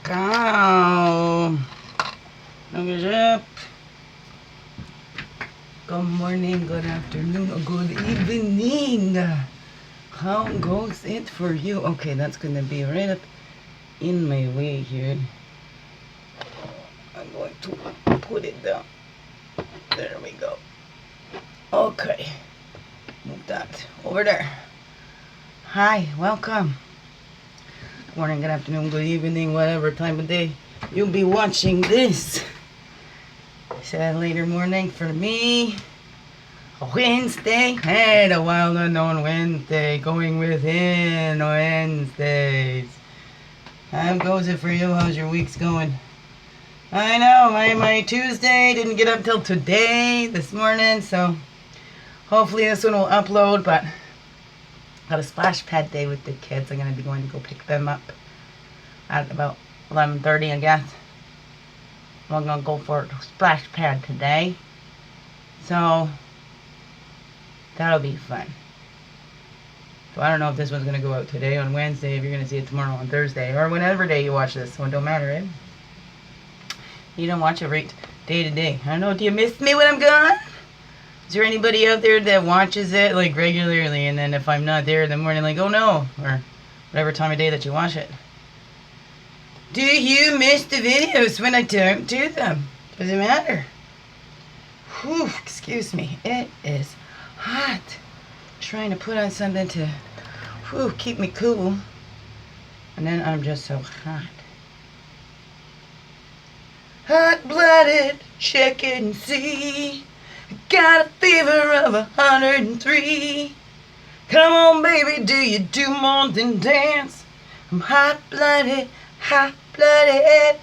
Cow. Look it up. Good morning, good afternoon, or good evening. How goes it for you? Okay, that's gonna be right up in my way here. I'm going to put it down. There we go. Okay. Move that over there. Hi, welcome. Good morning, good afternoon, good evening, whatever time of day you'll be watching this. It's a later morning for me. A Wednesday. Hey, the wild unknown Wednesday. Going within Wednesdays. How goes it for you? How's your week's going? I know, my Tuesday didn't get up till today, this morning, so hopefully this one will upload, but got a splash pad day with the kids. I'm going to be going to go pick them up at about 11:30, I guess. I'm going to go for a splash pad today. So, that'll be fun. So, I don't know if this one's going to go out today on Wednesday, if you're going to see it tomorrow on Thursday, or whenever day you watch this. So, it don't matter, right? You don't watch it right day to day. I don't know, do you miss me when I'm gone? Is there anybody out there that watches it like regularly, and then if I'm not there in the morning, like, oh no, or whatever time of day that you watch it? Do you miss the videos when I don't do them? Does it matter? Whew, excuse me. It is hot. Trying to put on something to keep me cool. And then I'm just so hot. Hot-blooded, check it and see. Got a fever of 103. Come on, baby, do you do more than dance? I'm hot-blooded, hot-blooded.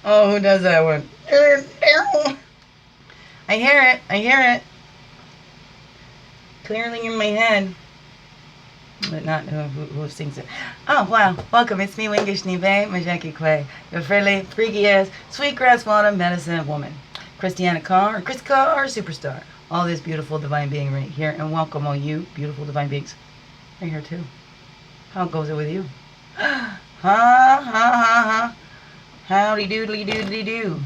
Oh, who does that one? I hear it. Clearly in my head. But not who sings it. Oh, wow. Welcome. It's me, Wingish Nive, Majaki Clay, your friendly, freaky-ass, sweetgrass water medicine woman. Christiana Carr, Chris Carr, superstar. All this beautiful divine being right here. And welcome all you beautiful divine beings right here too. How goes it with you? Ha, ha, ha, ha. Howdy doodly doodly doo.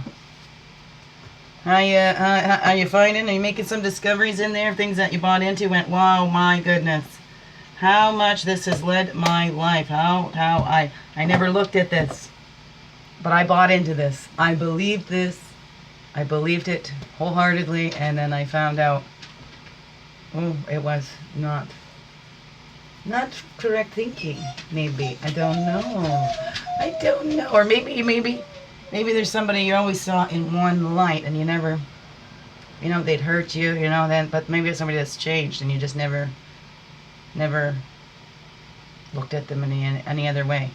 How you finding? Are you making some discoveries in there? Things that you bought into went, wow, my goodness. How much this has led my life. How I never looked at this. But I bought into this. I believed this. I believed it wholeheartedly, and then I found out, oh, it was not correct thinking. Maybe. I don't know. Or maybe there's somebody you always saw in one light, and you never, they'd hurt you, then, but maybe it's somebody that's changed, and you just never looked at them in any other way,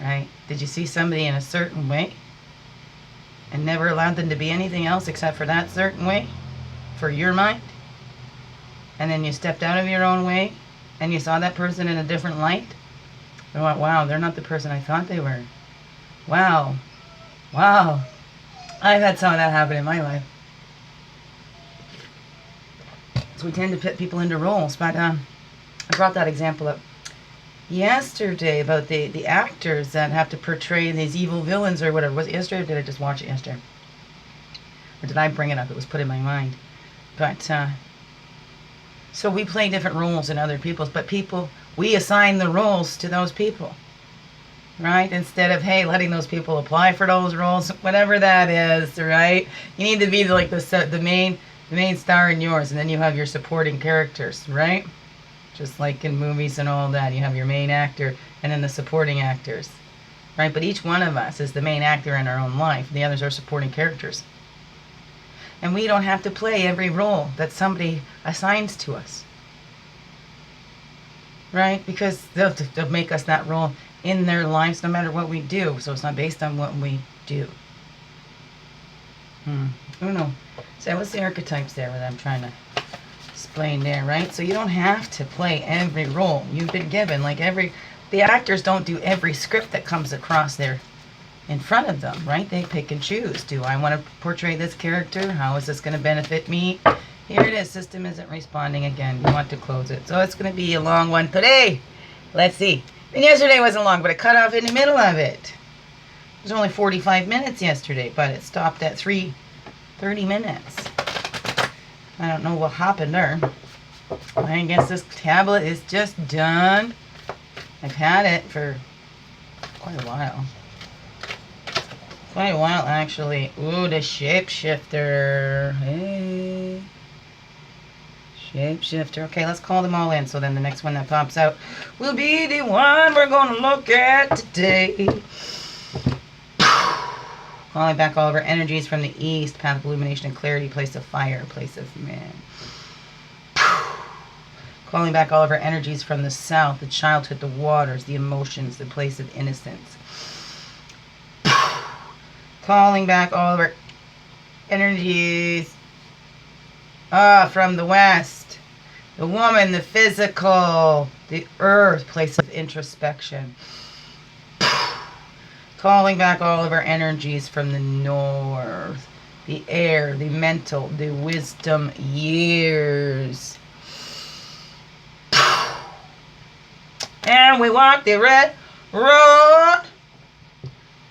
right? Did you see somebody in a certain way and never allowed them to be anything else except for that certain way for your mind? And then you stepped out of your own way and you saw that person in a different light and went, wow, they're not the person I thought they were. Wow. I've had some of that happen in my life. So we tend to put people into roles, but I brought that example up yesterday about the actors that have to portray these evil villains or whatever. Was it yesterday or did I just watch it yesterday? Or did I bring it up? It was put in my mind. But, so we play different roles than other people's, but we assign the roles to those people. Right? Instead of, hey, letting those people apply for those roles, whatever that is, right? You need to be like the main star in yours, and then you have your supporting characters, right? Just like in movies and all that, you have your main actor and then the supporting actors, right? But each one of us is the main actor in our own life. The others are supporting characters. And we don't have to play every role that somebody assigns to us, right? Because they'll make us that role in their lives no matter what we do. So it's not based on what we do. I don't know. So what's the archetypes there that I'm trying to explain there, right? So you don't have to play every role you've been given. Like the actors don't do every script that comes across there in front of them, right? They pick and choose. Do I want to portray this character? How is this going to benefit me? Here it is. System isn't responding again. You want to close it. So it's going to be a long one today. Let's see. And yesterday wasn't long, but it cut off in the middle of it. It was only 45 minutes yesterday, but it stopped at 3:30 minutes. I don't know what happened there. I guess this tablet is just done. I've had it for quite a while. Quite a while, actually. Ooh, the shapeshifter. Hey. Shapeshifter. Okay, let's call them all in. So then the next one that pops out will be the one we're going to look at today. Calling back all of our energies from the east. Path of illumination and clarity. Place of fire. Place of man. Calling back all of our energies from the south. The childhood, the waters, the emotions, the place of innocence. Calling back all of our energies from the west. The woman, the physical, the earth, place of introspection. Calling back all of our energies from the north. The air, the mental, the wisdom years. And we walk the red road.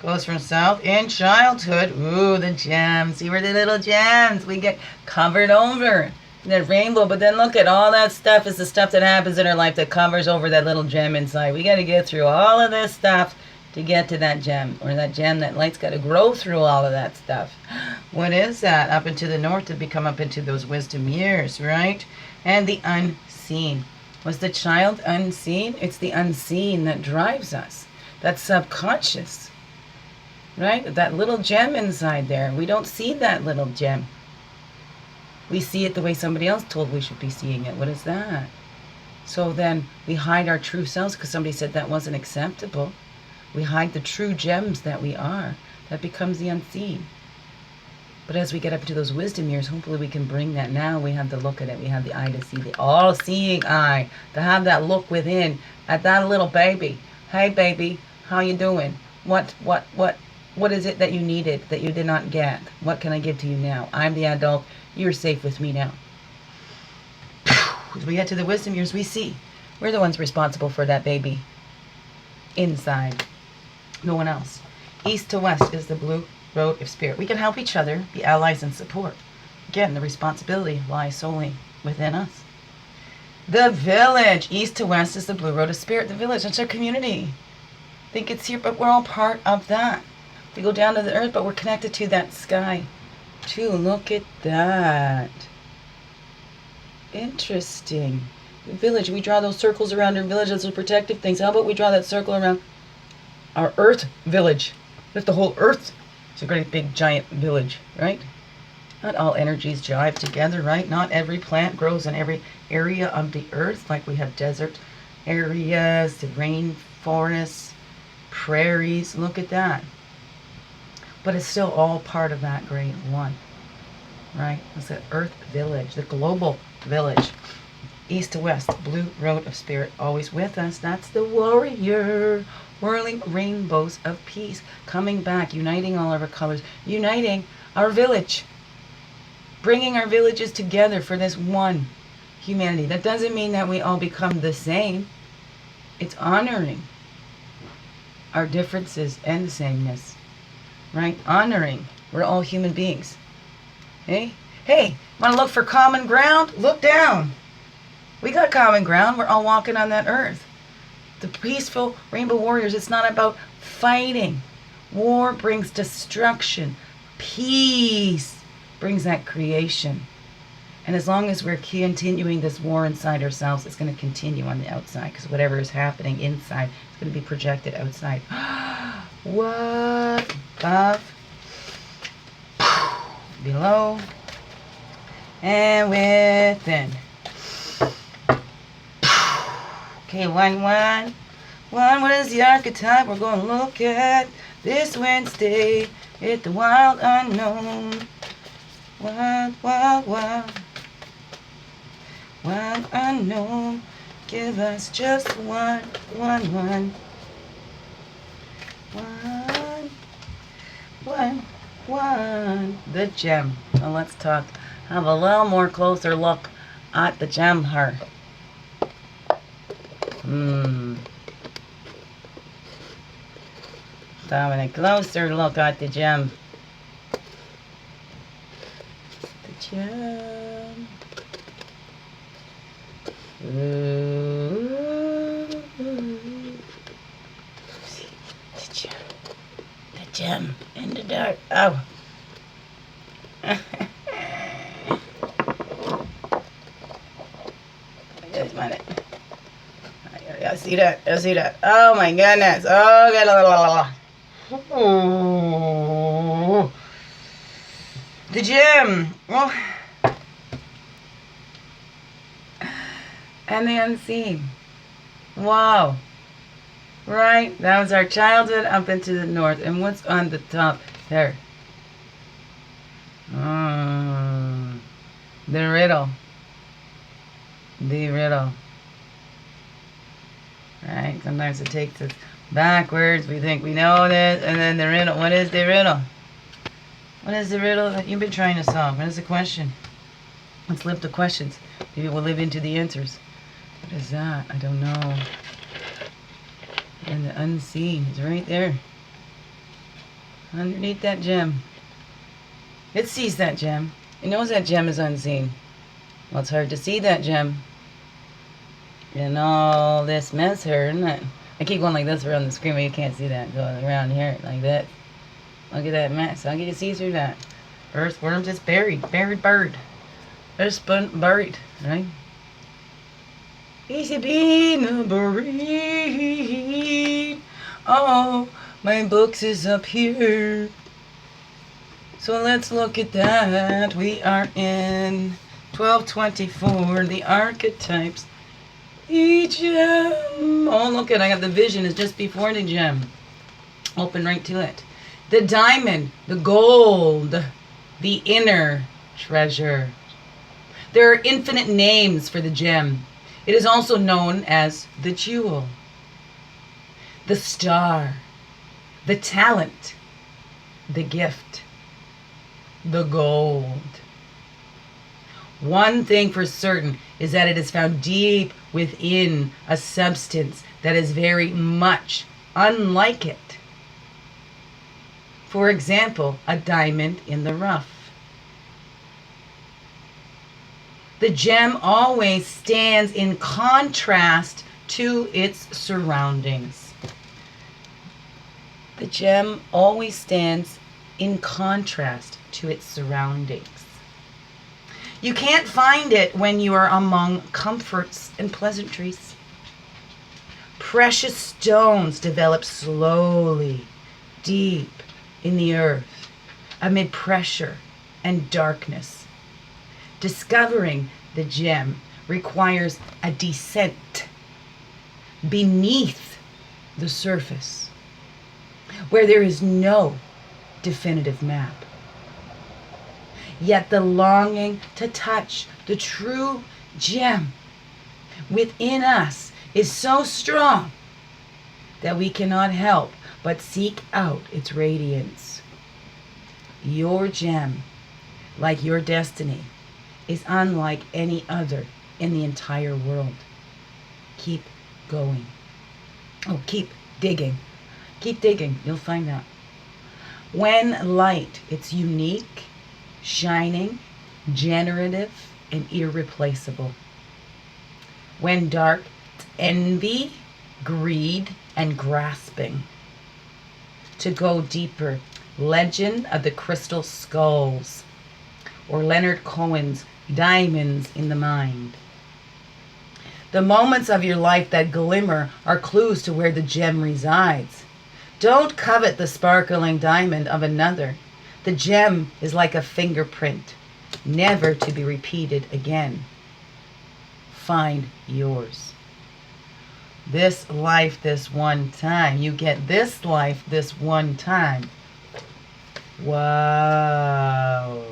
Goes from south in childhood. Ooh, the gems. See where the little gems. We get covered over. The rainbow. But then look at all that stuff is the stuff that happens in our life that covers over that little gem inside. We got to get through all of this stuff to get to that gem. Or that gem, that light's got to grow through all of that stuff. What is that? Up into the north to become up into those wisdom years, right? And the unseen. Was the child unseen? It's the unseen that drives us. That's subconscious. Right? That little gem inside there. We don't see that little gem. We see it the way somebody else told we should be seeing it. What is that? So then we hide our true selves because somebody said that wasn't acceptable. We hide the true gems that we are. That becomes the unseen. But as we get up into those wisdom years, hopefully we can bring that. Now we have to look at it. We have the eye to see, the all-seeing eye. To have that look within at that little baby. Hey, baby, how you doing? What is it that you needed that you did not get? What can I give to you now? I'm the adult. You're safe with me now. As we get to the wisdom years, we see we're the ones responsible for that baby inside. No one else. East to west is the blue road of spirit. We can help each other, be allies and support. Again, the responsibility lies solely within us. The village. East to west is the blue road of spirit. The village, that's our community. I think it's here, but we're all part of that. We go down to the earth, but we're connected to that sky too. Look at that. Interesting. The village, we draw those circles around our village as protective things. How about we draw that circle around our earth village? If the whole earth is a great big giant village, right? Not all energies jive together, right? Not every plant grows in every area of the earth. Like we have desert areas, the rainforests, prairies. Look at that. But it's still all part of that great one, right? It's the earth village, the global village. East to west, blue road of spirit, always with us. That's the warrior. Whirling rainbows of peace, coming back, uniting all of our colors, uniting our village, bringing our villages together for this one humanity. That doesn't mean that we all become the same. It's honoring our differences and the sameness, right? Honoring we're all human beings. Hey, want to look for common ground? Look down. We got common ground. We're all walking on that earth. The peaceful rainbow warriors, it's not about fighting. War brings destruction. Peace brings that creation. And as long as we're continuing this war inside ourselves, it's going to continue on the outside. Because whatever is happening inside is going to be projected outside. What? Above. Below. And within. Okay, one. What is the archetype we're going to look at this Wednesday? It's the wild unknown. Wild unknown. Give us just one. The gem. Now let's talk. Have a little more closer look at the gem here. Having a closer look at the gem. The gem. Ooh. The gem. The gem in the dark. Oh. Just a minute. I see that. I see that. Oh my goodness. Oh, God. Oh. The gem. Oh. And the unseen. Wow. Right? That was our childhood up into the north. And what's on the top there? The riddle. The riddle. Right? Sometimes it takes us backwards. We think we know this. And then the riddle. What is the riddle? What is the riddle that you've been trying to solve? What is the question? Let's lift the questions. Maybe we'll live into the answers. What is that? I don't know. And the unseen is right there. Underneath that gem. It sees that gem. It knows that gem is unseen. Well, it's hard to see that gem. And all this mess here, isn't it? I keep going like this around the screen, but you can't see that. Go around here like that. Look at that mess. How can you see through that? Earthworm just buried. Buried bird. Buried, right? He's been buried. Oh, my books is up here. So let's look at that. We are in 1224, the archetypes. The gem. Oh, look at I got the vision. It's just before the gem. Open right to it. The diamond, the gold, the inner treasure. There are infinite names for the gem. It is also known as the jewel, the star, the talent, the gift, the gold. One thing for certain is that it is found deep within a substance that is very much unlike it. For example, a diamond in the rough. The gem always stands in contrast to its surroundings. The gem always stands in contrast to its surroundings. You can't find it when you are among comforts and pleasantries. Precious stones develop slowly, deep in the earth, amid pressure and darkness. Discovering the gem requires a descent beneath the surface, where there is no definitive map. Yet the longing to touch the true gem within us is so strong that we cannot help but seek out its radiance. Your gem, like your destiny, is unlike any other in the entire world. Keep going. Oh, keep digging. Keep digging. You'll find out. When light, it's unique, shining, generative, and irreplaceable. When dark, it's envy, greed, and grasping. To go deeper, Legend of the Crystal Skulls, or Leonard Cohen's Diamonds in the Mind. The moments of your life that glimmer are clues to where the gem resides. Don't covet the sparkling diamond of another. The gem is like a fingerprint, never to be repeated again. Find yours. This life, this one time. You get this life, this one time. Wow.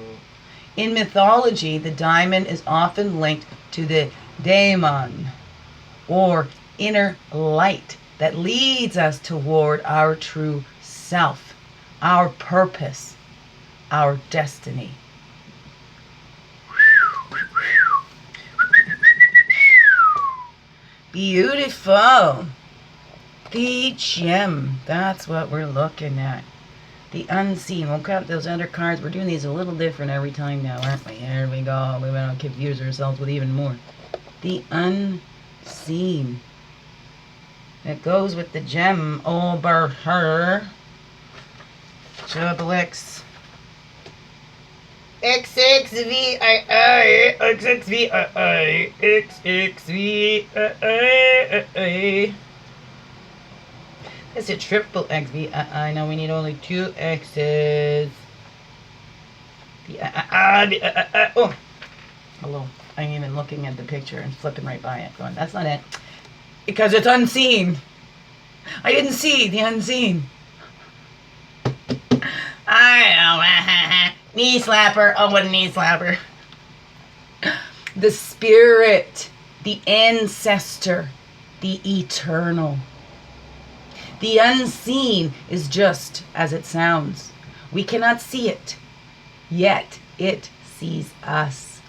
In mythology, the diamond is often linked to the daemon, or inner light that leads us toward our true self, our purpose, our destiny. Beautiful. The gem. That's what we're looking at. The unseen. We'll count those other cards. We're doing these a little different every time now, aren't we? Here we go. We want to confuse ourselves with even more. The unseen. It goes with the gem over her. Double X. XXVII. XXVII. XXVII. It's a triple XVII. Now we need only 2 X's. Oh. Hello. I'm even looking at the picture and flipping right by it. Going, that's not it. Because it's unseen. I didn't see the unseen. I know. Knee slapper. Oh, what a knee slapper. The spirit. The ancestor. The eternal. The unseen is just as it sounds. We cannot see it, yet it sees us,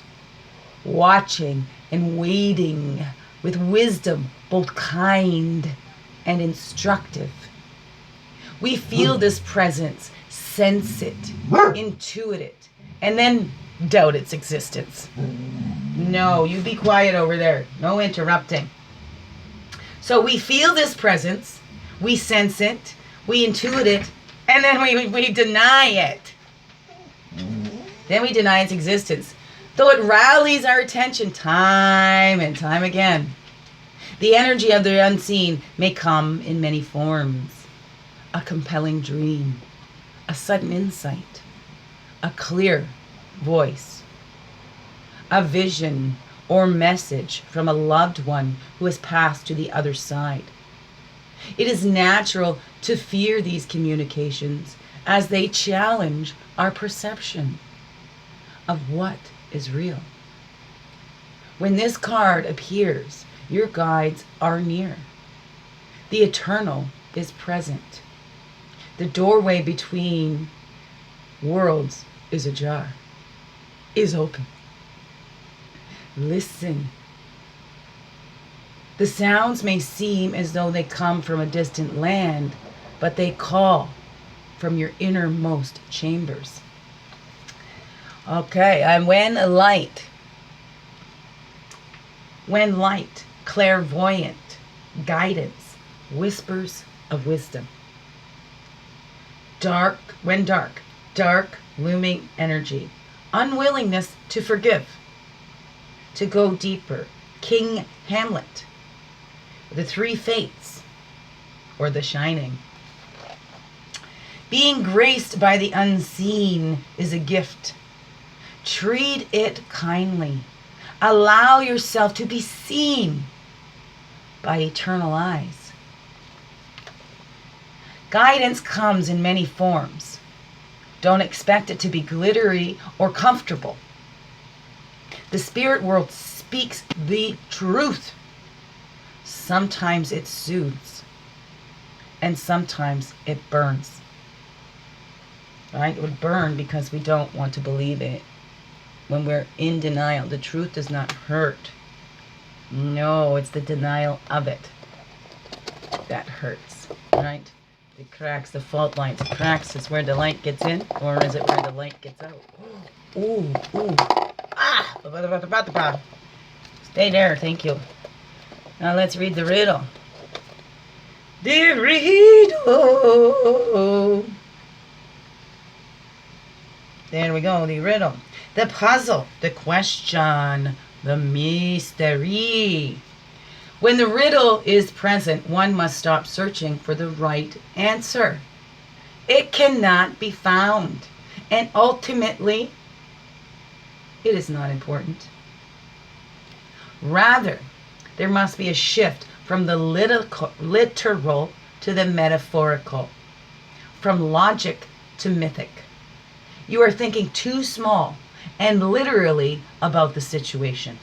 watching and waiting with wisdom, both kind and instructive. We feel this presence, sense it, intuit it, and then doubt its existence. No, you be quiet over there. No interrupting. So we feel this presence. We sense it, we intuit it, and then we deny it. Then we deny its existence. Though it rallies our attention time and time again. The energy of the unseen may come in many forms. A compelling dream, a sudden insight, a clear voice, a vision or message from a loved one who has passed to the other side. It is natural to fear these communications as they challenge our perception of what is real. When this card appears, your guides are near. The eternal is present. The doorway between worlds is ajar, is open. Listen. The sounds may seem as though they come from a distant land, but they call from your innermost chambers. Okay, and when light, clairvoyant, guidance, whispers of wisdom. Dark, looming energy, unwillingness to forgive, to go deeper. King Hamlet. The Three Fates, or The Shining. Being graced by the unseen is a gift. Treat it kindly. Allow yourself to be seen by eternal eyes. Guidance comes in many forms. Don't expect it to be glittery or comfortable. The spirit world speaks the truth. Sometimes it soothes, and sometimes it burns. Right? It would burn because we don't want to believe it. When we're in denial, the truth does not hurt. No, it's the denial of it that hurts. Right? It cracks the fault lines. It cracks is where the light gets in, or is it where the light gets out? Ooh, ooh. Ah! Stay there, thank you. Now let's read the riddle. The riddle. There we go, the riddle. The puzzle, the question, the mystery. When the riddle is present, one must stop searching for the right answer. It cannot be found. And ultimately, it is not important. Rather, there must be a shift from the literal to the metaphorical, from logic to mythic. You are thinking too small and literally about the situation.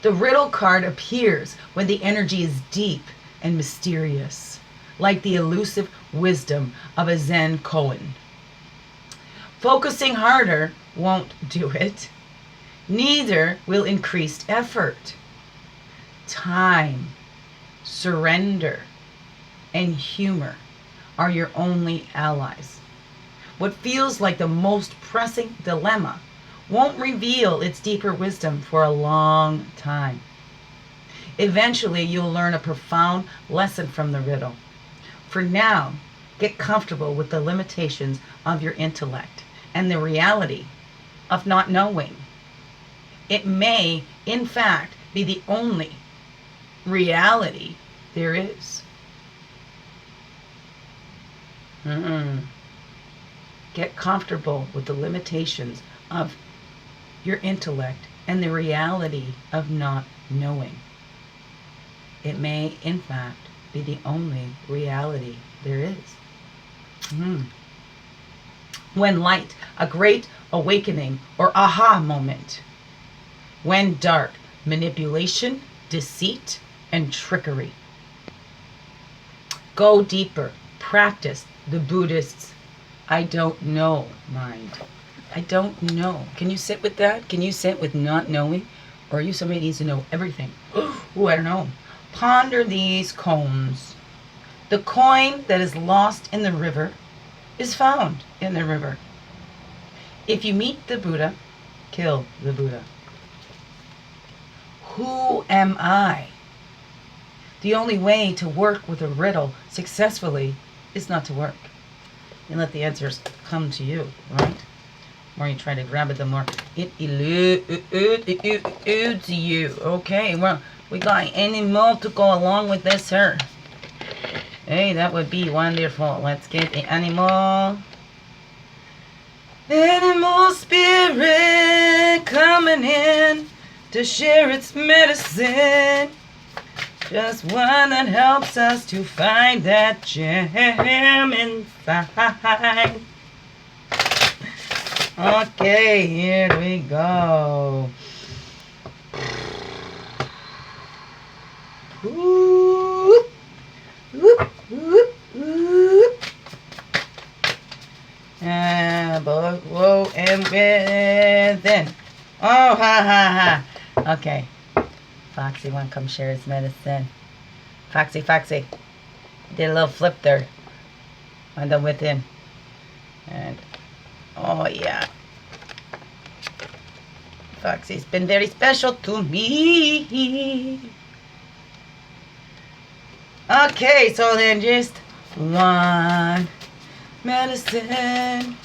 The riddle card appears when the energy is deep and mysterious, like the elusive wisdom of a Zen koan. Focusing harder won't do it. Neither will increased effort. Time, surrender, and humor are your only allies. What feels like the most pressing dilemma won't reveal its deeper wisdom for a long time. Eventually, you'll learn a profound lesson from the riddle. For now, get comfortable with the limitations of your intellect and the reality of not knowing. It may, in fact, be the only reality there is. Get comfortable with the limitations of your intellect and the reality of not knowing. It may, in fact, be the only reality there is. When light, a great awakening or aha moment. When dark, manipulation, deceit, and trickery. Go deeper. Practice the Buddhist's I don't know mind. I don't know. Can you sit with that? Can you sit with not knowing? Or are you somebody who needs to know everything? Oh, I don't know. Ponder these cones. The coin that is lost in the river is found in the river. If you meet the Buddha, kill the Buddha. Who am I? The only way to work with a riddle successfully is not to work. You let the answers come to you, right? The more you try to grab it, the more it eludes you. Okay, well, we got animal to go along with this here. Hey, that would be wonderful. Let's get the animal. Animal spirit coming in to share its medicine. Just one that helps us to find that gem inside. Okay, here we go. Whoop, whoop, whoop, whoop. Whoa, and within. Oh, ha, ha, ha. Okay. Foxy want to come share his medicine. Foxy. Did a little flip there. On the within. And, oh yeah. Foxy's been very special to me. Okay, so then just one medicine,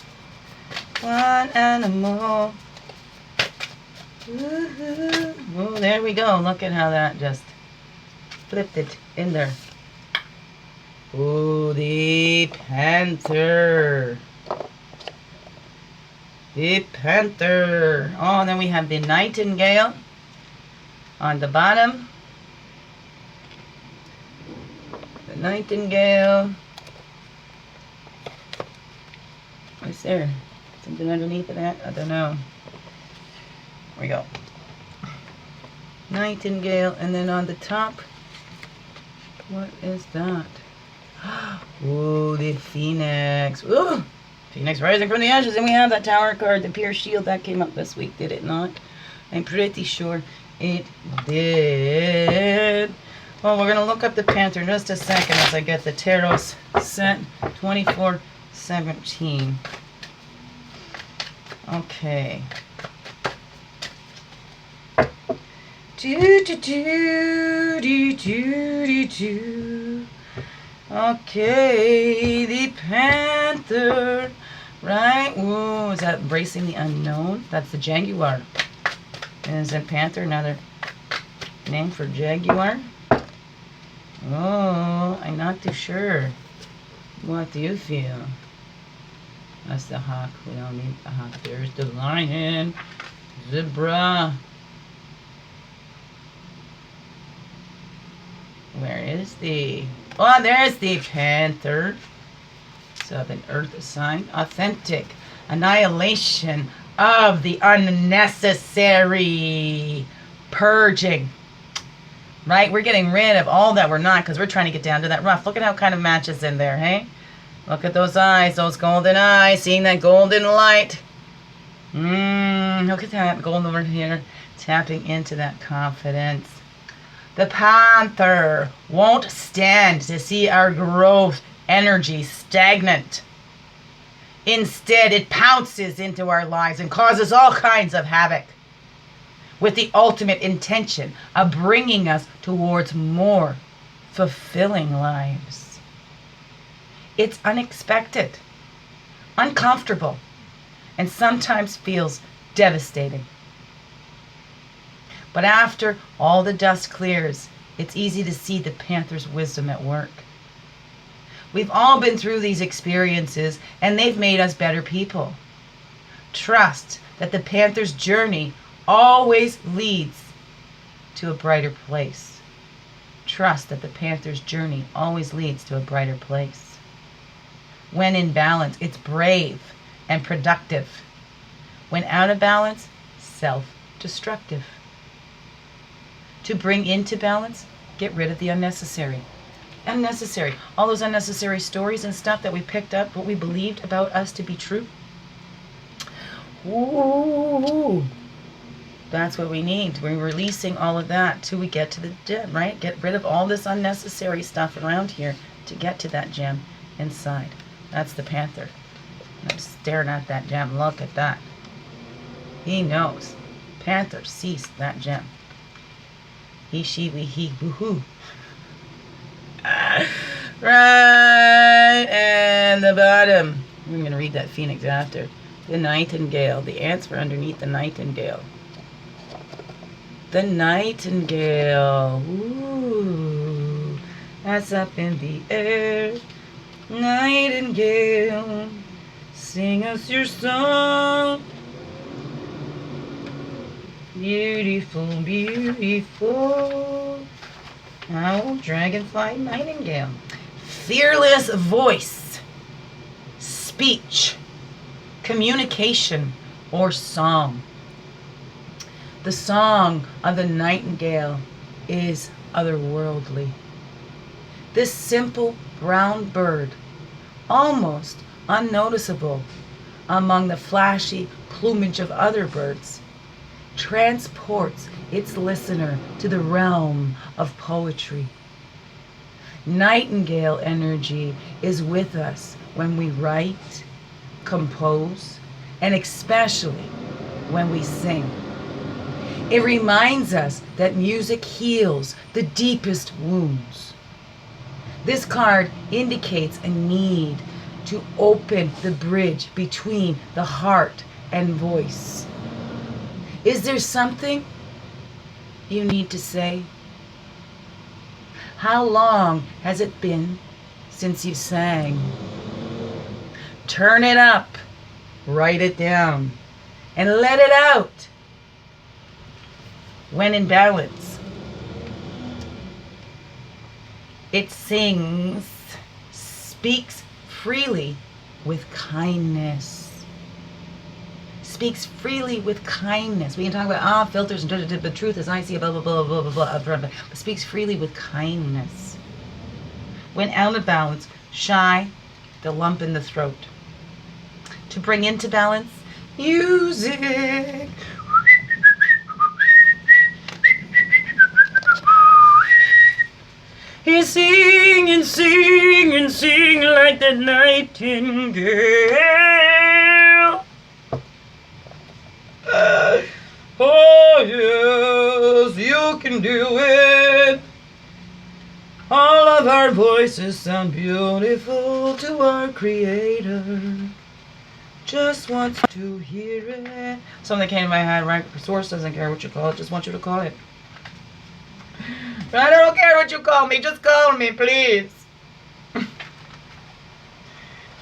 one animal. Oh, there we go. Look at how that just flipped it in there. Oh, the Panther. The Panther. Oh, and then we have the Nightingale on the bottom. The Nightingale. What's there? Something underneath of that? I don't know. There we go. Nightingale, and then on the top, what is that? Oh, the Phoenix. Ooh, Phoenix rising from the ashes, and we have that Tower card, the Pure Shield, that came up this week, did it not? I'm pretty sure it did. Well, we're going to look up the Panther in just a second as I get the Tarot set 2417. Okay. Okay, the Panther, right? Whoa, is that embracing the unknown? That's the Jaguar. Is it Panther another name for Jaguar? Oh, I'm not too sure. What do you feel? That's the hawk. We don't need the hawk. There's the lion, zebra. Where is the... Oh, there's the Panther. So an earth sign. Authentic. Annihilation of the unnecessary. Purging. Right? We're getting rid of all that we're not because we're trying to get down to that rough. Look at how kind of matches in there, hey? Look at those eyes. Those golden eyes. Seeing that golden light. Look at that gold over here. Tapping into that confidence. The Panther won't stand to see our growth energy stagnant. Instead, it pounces into our lives and causes all kinds of havoc, with the ultimate intention of bringing us towards more fulfilling lives. It's unexpected, uncomfortable, and sometimes feels devastating. But after all the dust clears, it's easy to see the Panther's wisdom at work. We've all been through these experiences, and they've made us better people. Trust that the Panther's journey always leads to a brighter place. Trust that the Panther's journey always leads to a brighter place. When in balance, it's brave and productive. When out of balance, self-destructive. To bring into balance, get rid of the unnecessary. Unnecessary. All those unnecessary stories and stuff that we picked up, what we believed about us to be true. Ooh. That's what we need. We're releasing all of that till we get to the gem, right? Get rid of all this unnecessary stuff around here to get to that gem inside. That's the Panther. I'm staring at that gem. Look at that. He knows. Panther sees that gem. He, she, we, he, woohoo. Right, and the bottom. I'm going to read that Phoenix after. The Nightingale. The ants were underneath the Nightingale. The Nightingale. Ooh, that's up in the air. Nightingale, sing us your song. Beautiful, beautiful. Oh, dragonfly nightingale. Fearless voice, speech, communication, or song. The song of the nightingale is otherworldly. This simple brown bird, almost unnoticeable among the flashy plumage of other birds, transports its listener to the realm of poetry. Nightingale energy is with us when we write, compose, and especially when we sing. It reminds us that music heals the deepest wounds. This card indicates a need to open the bridge between the heart and voice. Is there something you need to say? How long has it been since you sang? Turn it up, write it down, and let it out. When in balance, it sings, speaks freely with kindness. Speaks freely with kindness. We can talk about filters and the truth as I see blah blah blah blah blah blah blah, but speaks freely with kindness. When out of balance, shy, the lump in the throat. To bring into balance, music. He's singing, singing, sing like the nightingale. Oh yes, you can do it. All of our voices sound beautiful to our Creator. Just wants to hear it. Something came in my head, right? Source doesn't care what you call it, just want you to call it. I don't care what you call me, just call me, please.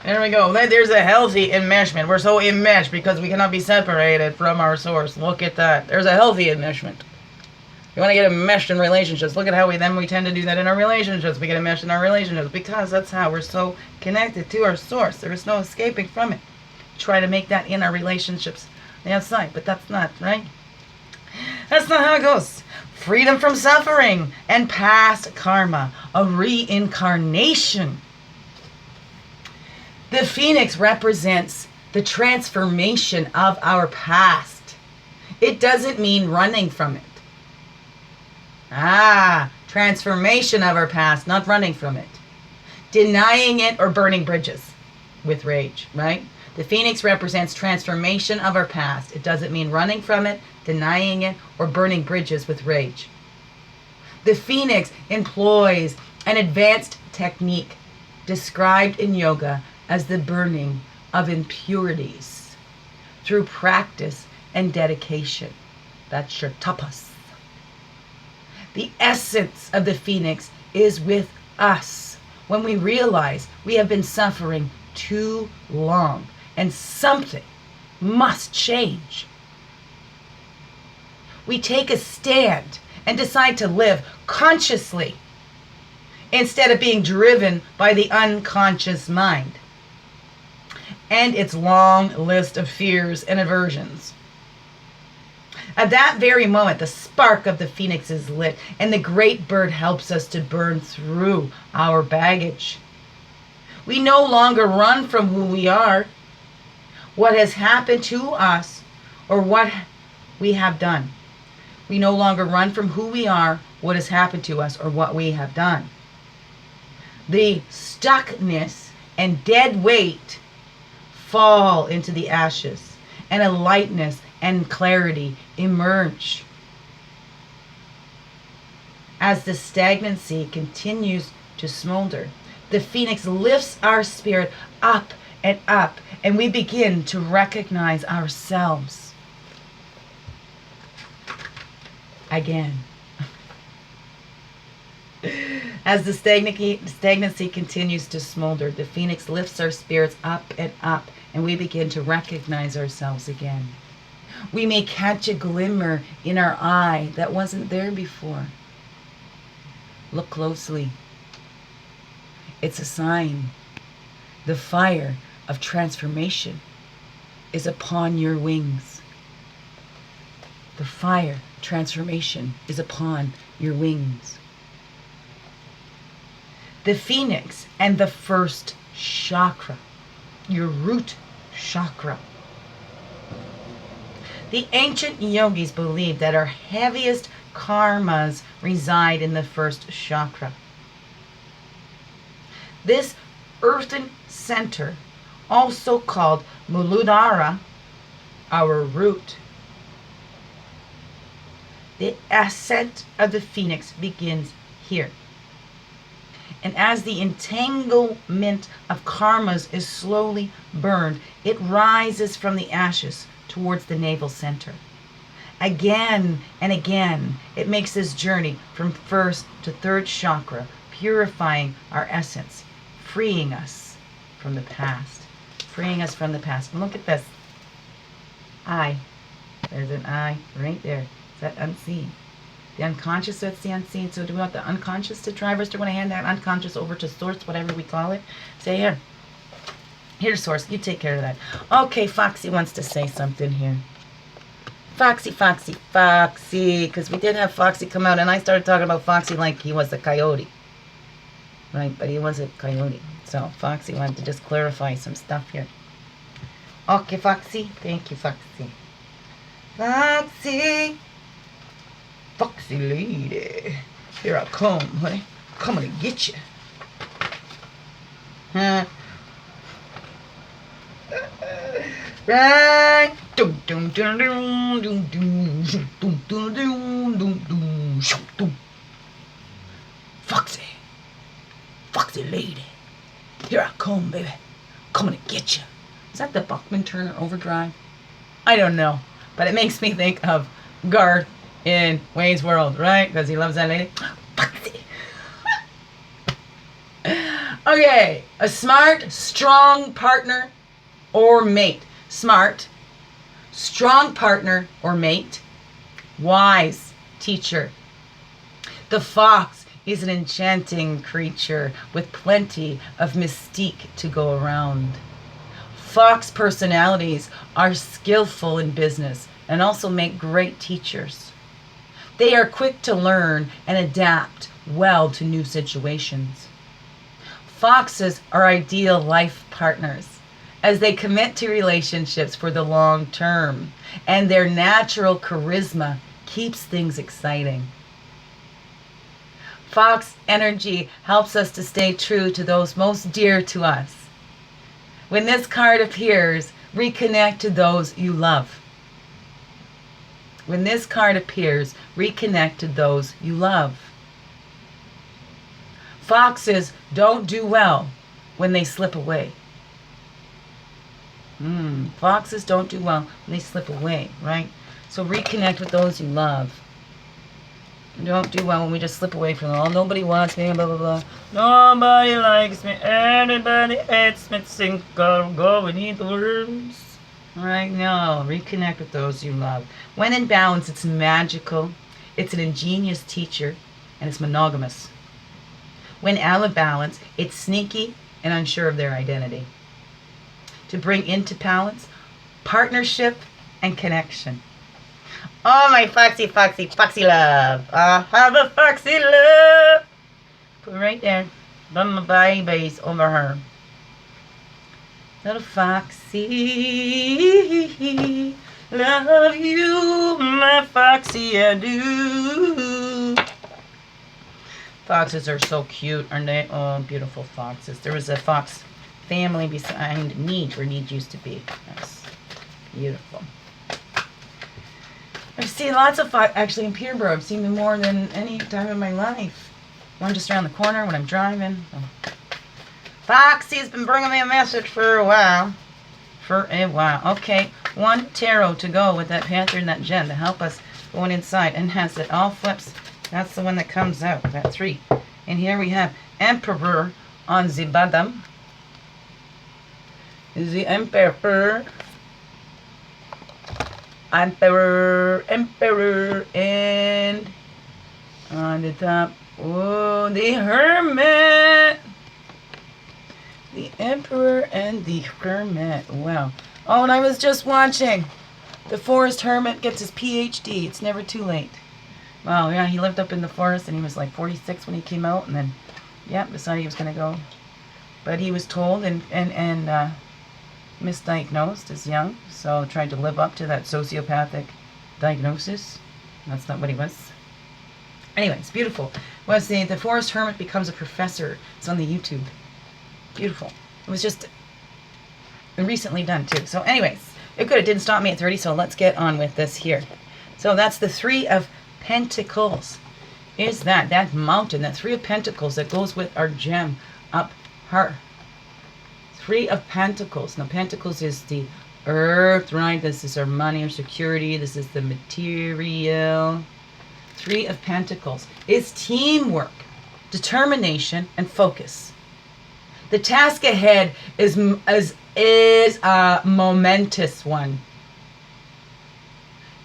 There we go. There's a healthy enmeshment. We're so enmeshed because we cannot be separated from our source. Look at that. There's a healthy enmeshment. You want to get enmeshed in relationships. Look at how we tend to do that in our relationships. We get enmeshed in our relationships because that's how we're so connected to our source. There is no escaping from it. Try to make that in our relationships on the outside, but that's not, right? That's not how it goes. Freedom from suffering and past karma. A reincarnation. The phoenix represents the transformation of our past. It doesn't mean running from it. Transformation of our past, not running from it. Denying it or burning bridges with rage, right? The phoenix represents transformation of our past. It doesn't mean running from it, denying it, or burning bridges with rage. The phoenix employs an advanced technique described in yoga as the burning of impurities through practice and dedication. That's your tapas. The essence of the phoenix is with us when we realize we have been suffering too long and something must change. We take a stand and decide to live consciously instead of being driven by the unconscious mind and its long list of fears and aversions. At that very moment, the spark of the phoenix is lit, and the great bird helps us to burn through our baggage. We no longer run from who we are, what has happened to us, or what we have done. We no longer run from who we are, what has happened to us, or what we have done. The stuckness and dead weight fall into the ashes, and a lightness and clarity emerge. As the stagnancy continues to smolder, the phoenix lifts our spirit up, and we begin to recognize ourselves again. As the stagnancy continues to smolder, the phoenix lifts our spirits up, and we begin to recognize ourselves again. We may catch a glimmer in our eye that wasn't there before. Look closely. It's a sign. The fire of transformation is upon your wings. The fire transformation is upon your wings. The phoenix and the first chakra, your root chakra. The ancient yogis believed that our heaviest karmas reside in the first chakra. This earthen center, also called Muladhara, our root. The ascent of the phoenix begins here. And as the entanglement of karmas is slowly burned, it rises from the ashes towards the navel center. Again and again, it makes this journey from first to third chakra, purifying our essence, freeing us from the past. Freeing us from the past. And look at this. Eye. There's an eye right there. Is that unseen? The unconscious, that's the unseen. So do we want the unconscious to drive us? Do we want to hand that unconscious over to source, whatever we call it? Say, here. Here's source. You take care of that. Okay, Foxy wants to say something here. Foxy. Because we did have Foxy come out, and I started talking about Foxy like he was a coyote. Right, but he was a coyote. So Foxy wanted to just clarify some stuff here. Okay, Foxy. Thank you, Foxy. Foxy. Foxy lady. Here I come, honey. Coming to get you. Huh? Right. Foxy. Foxy lady. Here I come, baby. Coming to get you. Is that the Buckman Turner Overdrive? I don't know. But it makes me think of Garth in Wayne's World, right? Because he loves that lady. Foxy. Okay. A smart, strong partner or mate. Smart, strong partner or mate. Wise teacher. The fox is an enchanting creature with plenty of mystique to go around. Fox personalities are skillful in business and also make great teachers. They are quick to learn and adapt well to new situations. Foxes are ideal life partners as they commit to relationships for the long term, and their natural charisma keeps things exciting. Fox energy helps us to stay true to those most dear to us. When this card appears, reconnect to those you love. When this card appears, reconnect to those you love. Foxes don't do well when they slip away. Foxes don't do well when they slip away, right? So reconnect with those you love. Don't do well when we just slip away from them. Oh, nobody wants me, blah, blah, blah. Nobody likes me. Everybody hates me. Go beneath the worms. Right now, reconnect with those you love. When in balance, it's magical. It's an ingenious teacher. And it's monogamous. When out of balance, it's sneaky and unsure of their identity. To bring into balance, partnership and connection. Oh, my foxy, foxy, foxy love. I have a foxy love. Put it right there. Run my babies over her. Little foxy, love you, my foxy, I do. Foxes are so cute, aren't they? Oh, beautiful foxes. There was a fox family behind Neej, where Neej used to be. That's beautiful. I've seen lots of fox, actually in Peterborough. I've seen them more than any time in my life. One just around the corner when I'm driving. So. Foxy's been bringing me a message for a while. Okay, one tarot to go with that Panther and that gem to help us going inside. And has it all flips. That's the one that comes out, that 3. And here we have Emperor on the bottom. The Emperor, and on the top, oh, the Hermit. The Emperor and the Hermit. Wow. Oh, and I was just watching. The Forest Hermit gets his PhD. It's never too late. Wow, yeah, he lived up in the forest and he was like 46 when he came out, and then, yeah, decided he was going to go. But he was told and misdiagnosed as young, so tried to live up to that sociopathic diagnosis. That's not what he was. Anyway, it's beautiful. Was the Forest Hermit becomes a professor. It's on the YouTube. Beautiful. It was just recently done too. So anyways, it didn't stop me at 30, so let's get on with this here. So that's the Three of Pentacles. Is that mountain, that Three of Pentacles that goes with our gem up her. Three of Pentacles. Now, Pentacles is the earth, right? This is our money or security. This is the material. Three of Pentacles is teamwork, determination, and focus. The task ahead is a momentous one,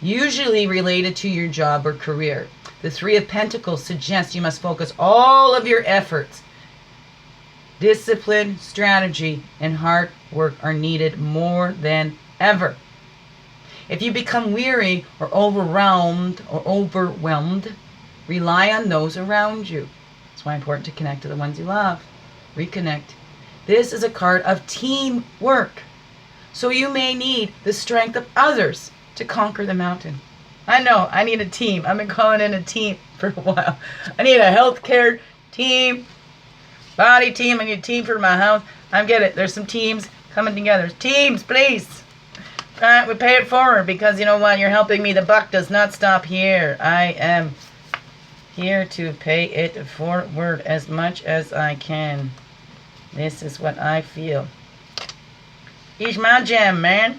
usually related to your job or career. The Three of Pentacles suggests you must focus all of your efforts. Discipline, strategy, and hard work are needed more than ever. If you become weary or overwhelmed, rely on those around you. It's why it's important to connect to the ones you love. Reconnect. This is a card of teamwork. So you may need the strength of others to conquer the mountain. I know, I need a team. I've been calling in a team for a while. I need a healthcare team, body team. I need a team for my house. I get it. There's some teams coming together. Teams, please. All right, we pay it forward because you know what? You're helping me. The buck does not stop here. I am here to pay it forward as much as I can. This is what I feel. Here's my gem, man.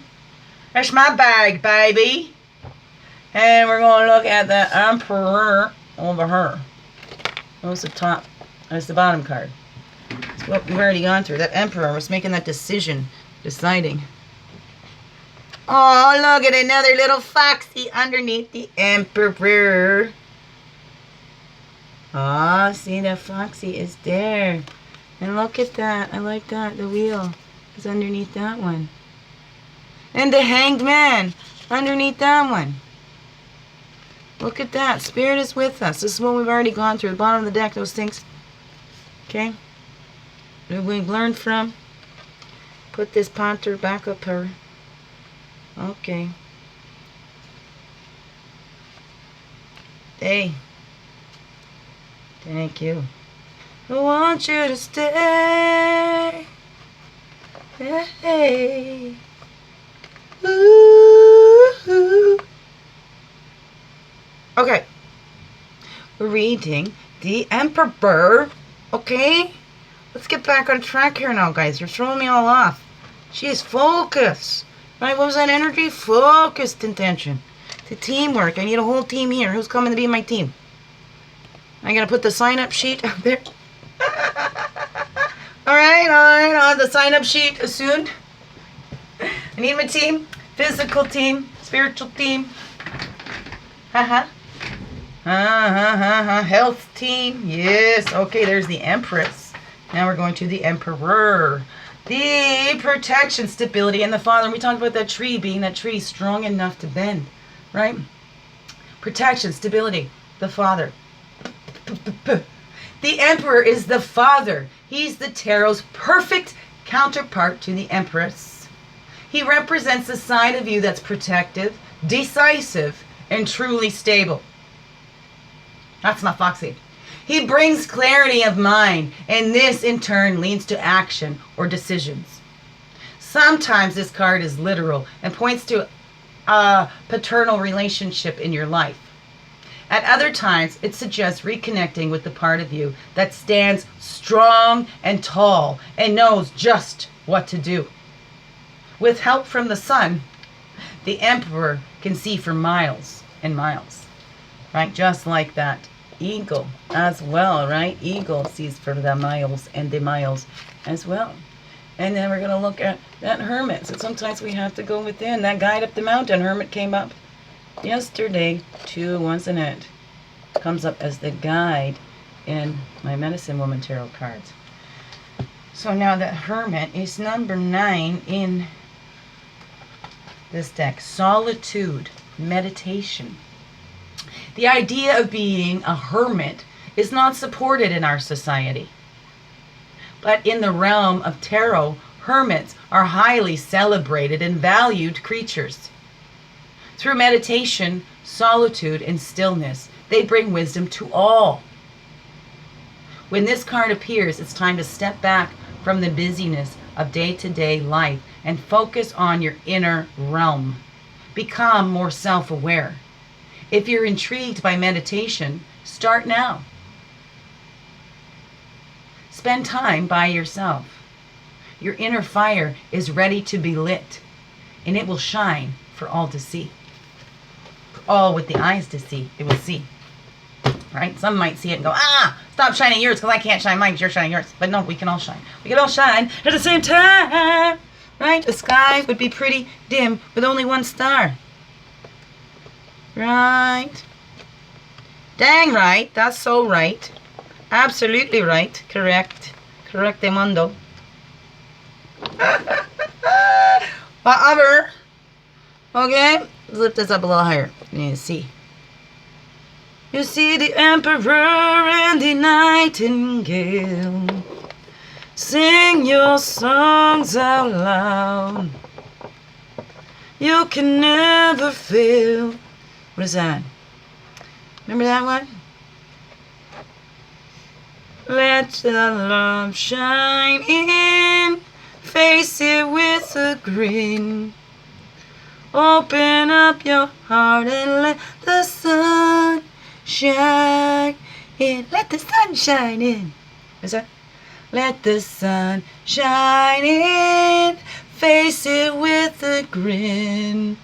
That's my bag, baby. And we're going to look at the Emperor over her. What's the top? That's the bottom card. That's what we've already gone through. That Emperor was making that decision, deciding. Oh, look at another little foxy underneath the Emperor. Oh, see, the foxy is there. And look at that. I like that. The wheel is underneath that one. And the Hanged Man underneath that one. Look at that. Spirit is with us. This is what we've already gone through. The bottom of the deck, those things. Okay? That we've learned from. Put this Panther back up her. Okay. Day. Thank you. I want you to stay. Hey. Ooh. Okay. Reading the Emperor. Okay. Let's get back on track here now, guys. You're throwing me all off. Jeez, focus. Right? What was that energy? Focused intention. The teamwork. I need a whole team here. Who's coming to be my team? I'm going to put the sign-up sheet up there. All right. On the sign-up sheet soon. I need my team. Physical team. Spiritual team. Health team. Yes. Okay, there's the Empress. Now we're going to the Emperor. The protection, stability, and the Father. And we talked about that tree being that tree strong enough to bend. Right? Protection, stability, the Father. The Emperor is the Father. He's the tarot's perfect counterpart to the Empress. He represents the side of you that's protective, decisive, and truly stable. That's my Foxy. He brings clarity of mind, and this in turn leads to action or decisions. Sometimes this card is literal and points to a paternal relationship in your life. At other times, it suggests reconnecting with the part of you that stands strong and tall and knows just what to do. With help from the sun, the Emperor can see for miles and miles, right? Just like that eagle as well, right? Eagle sees for the miles and the miles as well. And then we're going to look at that Hermit. So sometimes we have to go within. That guide up the mountain, Hermit, came up yesterday. 2 once in it. Comes up as the guide in my Medicine Woman Tarot cards. So now that Hermit is number 9 in this deck. Solitude, meditation. The idea of being a hermit is not supported in our society. But in the realm of tarot, hermits are highly celebrated and valued creatures. Through meditation, solitude, and stillness, they bring wisdom to all. When this card appears, it's time to step back from the busyness of day-to-day life and focus on your inner realm. Become more self-aware. If you're intrigued by meditation, start now. Spend time by yourself. Your inner fire is ready to be lit, and it will shine for all to see. For all with the eyes to see, it will see. Right? Some might see it and go, stop shining yours because I can't shine mine because you're shining yours. But no, we can all shine. We can all shine at the same time. Right? The sky would be pretty dim with only one star. Right? Dang right. That's so right. Absolutely right. Correct. Correctamundo. Whatever. Okay? Let's lift this up a little higher. You see. You see the Emperor and the Nightingale. Sing your songs out loud. You can never fail. What is that? Remember that one? Let the love shine in. Face it with a grin. Open up your heart and let the sun shine in. Let the sun shine in. Is that? Let the sun shine in. Face it with a grin.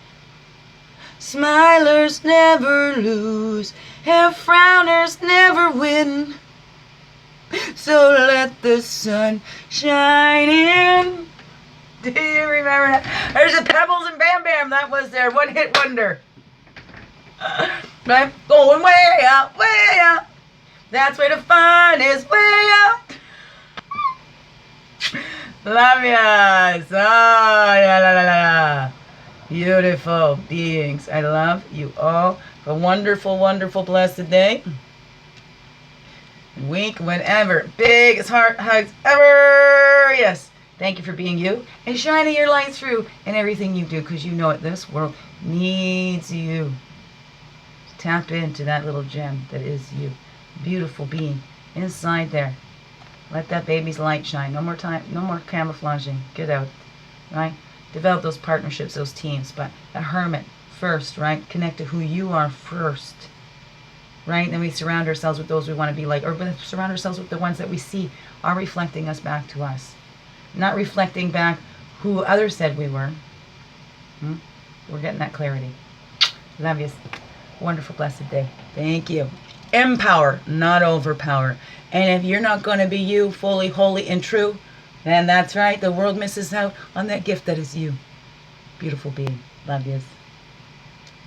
Smilers never lose, and frowners never win. So let the sun shine in. Do you remember that? There's the Pebbles and Bam Bam. That was their one-hit wonder. Right? Going way out, way out. That's where the fun is, way out. Love ya. Oh, yeah, la, la, la. Beautiful beings. I love you all. A wonderful, wonderful, blessed day. Week, whenever. Biggest heart hugs ever. Yes. Thank you for being you and shining your light through in everything you do, because you know it. This world needs you. Tap into that little gem that is you. Beautiful being. inside there. Let that baby's light shine. No more time, no more camouflaging. Get out, right? Develop those partnerships, those teams. But a hermit first, right? Connect to who you are first, right? Then we surround ourselves with those we want to be like, or surround ourselves with the ones that we see are reflecting us back to us. Not reflecting back who others said we were. We're getting that clarity. Love you. Wonderful, blessed day. Thank you. Empower, not overpower. And if you're not going to be you, fully, holy, and true, then that's right. The world misses out on that gift that is you. Beautiful being. Love yous.